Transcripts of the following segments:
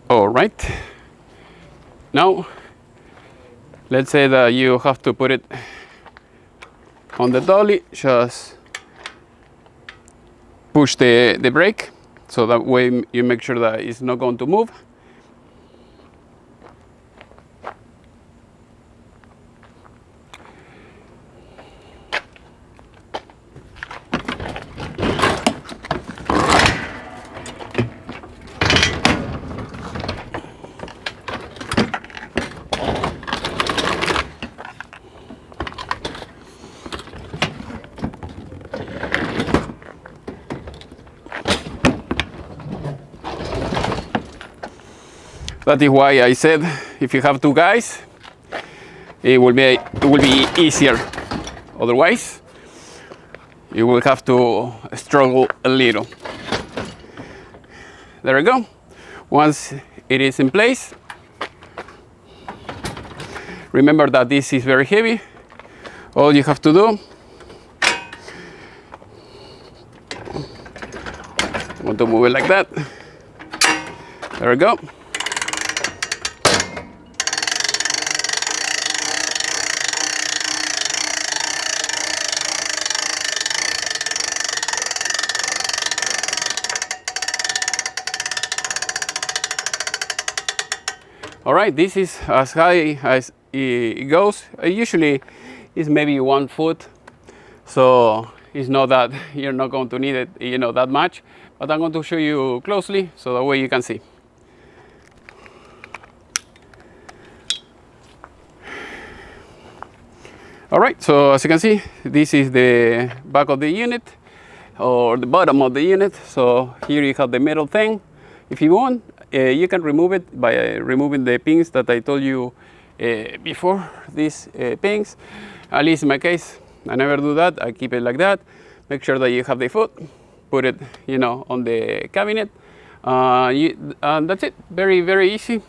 All right. Now, let's say that you have to put it on the dolly. Just push the brake, so that way you make sure that it's not going to move. That is why I said if you have two guys, it will be easier. Otherwise, you will have to struggle a little. There we go. Once it is in place, remember that this is very heavy. All you have to do, want to move it like that. There we go. All right, this is as high as it goes. Usually it's maybe 1 foot, so it's not that you're not going to need it, that much. But I'm going to show you closely so that way you can see. All right, so as you can see, this is the back of the unit, or the bottom of the unit. So here you have the metal thing. If you want, you can remove it by removing the pins that I told you before, these pins. At least in my case, I never do that. I keep it like that. Make sure that you have the foot, put it, on the cabinet. That's it. Very, very easy.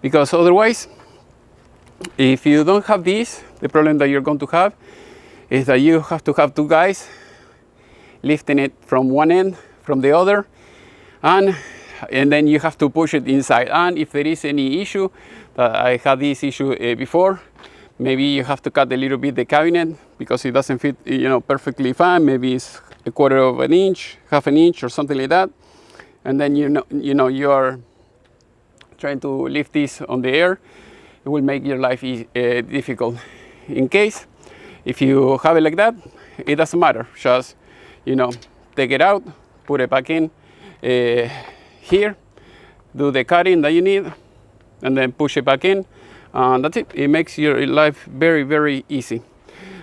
Because otherwise, if you don't have this, the problem that you're going to have is that you have to have two guys lifting it from one end, from the other, and then you have to push it inside. And if there is any issue, I had this issue before, maybe you have to cut a little bit the cabinet because it doesn't fit, perfectly fine. Maybe it's 1/4 of an inch, 1/2 an inch, or something like that. And then you are trying to lift this on the air. It will make your life difficult. In case, if you have it like that, it doesn't matter. Just take it out, put it back in here, do the cutting that you need, and then push it back in. That's it. It makes your life very, very easy.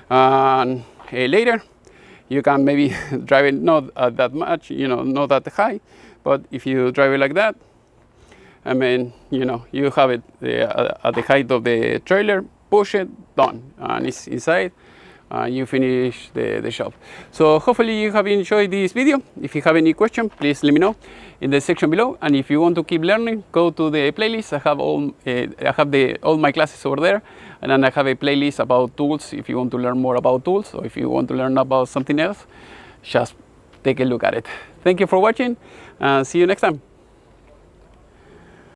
And later, you can maybe drive it not that much, not that high, but if you drive it like that, I mean, you have it at the height of the trailer, push it, done, and it's inside. You finish the shop. So hopefully you have enjoyed this video. If you have any question, please let me know in the section below. And if you want to keep learning, go to the playlist. I have all my classes over there, and then I have a playlist about tools. If you want to learn more about tools, or if you want to learn about something else, just take a look at it. Thank you for watching, and see you next time.